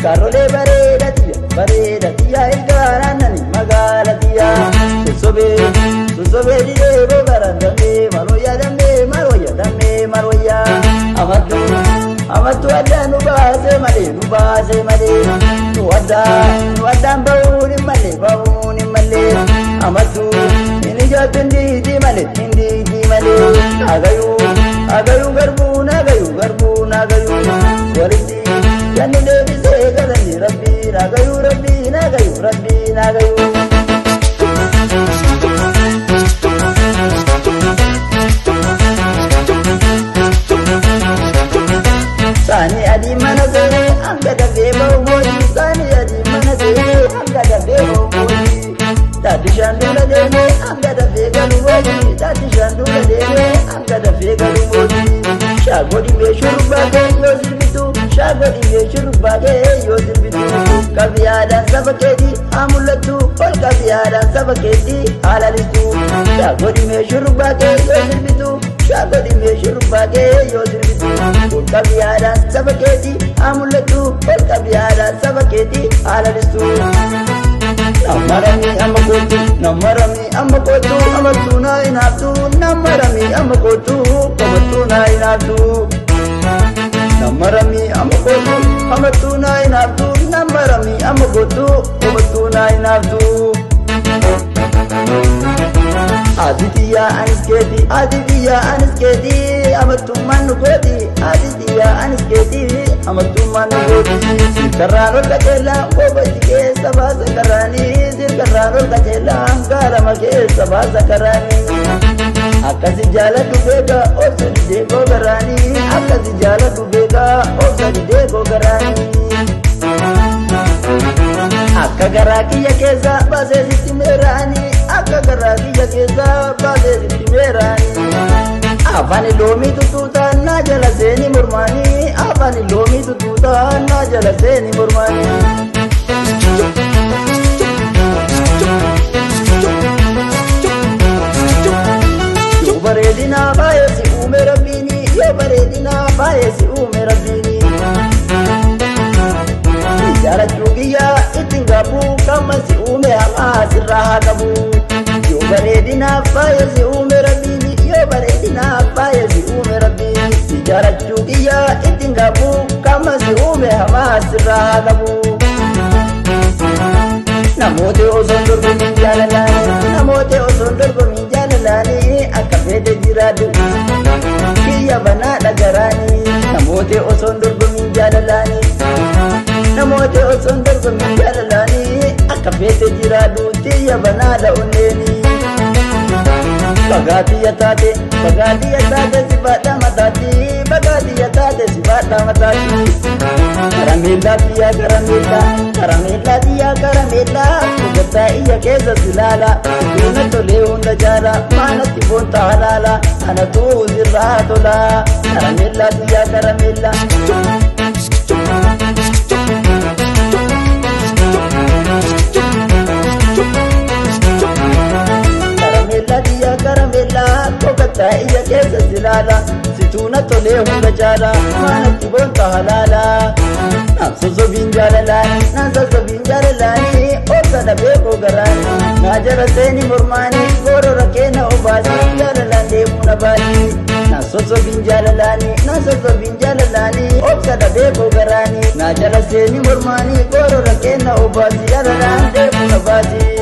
Karole bareda tiya ilgaranani magalatiya susobe diye barandame maroya amatu ada nubase male nuwada bauni male amatu ini jatundi di male agayu garbuna warisi yani lebi segadani rabbi nagayu Sani adi mana zere angada bebo moji Sani adi mana zere angada bebo moji Tadi shandula dene angada vegalu moji Tadi shandula dene angada vegalu moji Shagodi me shurubage yozirbitu Shagodi me shurubage yozirbitu Kaviyadan sabakedi amulatu Ol kaviyadan sabakedi halalitu Shagodi me shurubage yozirbitu Shagodi me shurubage yozirbitu Ol kaviyadan sabakedi amulatu Ol kaviyadan sabakedi halalitu Namarami amakotu amatuna inabtu Namarami amakotu amatuna inabtu Namarami amakotu amatuna inabtu Namarami amakotu amatuna inabtu Aditya anisketi amatuman nukoti Aditya anisketi amatuman nukoti Sirkarano kajela obati ke sabasa karani Sirkarano kajela karama ke sabasa karani Akasi jala dubega osadi dego garani Akasi jala dubega osadi dego garani Akka garakiya kesa base sitimerani Akka garakiya kesa base sitimerani Afani lomi tututa na jala seni murmani Afani lomi tututa na jala seni murmani Yo baredina baye si ume rabbini Yo baredina baye si ume rabbini Jara chugiya itingabu kama si ume ama sirraha kabu Yo baredina baye si ume rabbini Yo baredina baye si ume rabbini Jara chugiya itingabu kama si ume ama sirraha kabu Namote oson dorgomin jalalani Akka fede jiradu Kiyya bana dagarani Namote oson dorgomin jalalani Akka fede jiradu Kiyya bana da unneni Bagatiya tate sifada matati Bagatiya tate sifada matati Karamela tiya Kugata iya kesa silala Dina tole hunda jara Mana tibonta halala Ana tu zirratola Karamela tiya Karamela Kugata iya kesa silala Situna tole hunda jara Mana tibonta halala Nasoso binjalalani Osada beko garani Najara seni murmani Goro rakena obasi Jalalande munabani Nasoso binjalalani Osada beko garani Najara seni murmani Goro rakena obasi Jalalande munabasi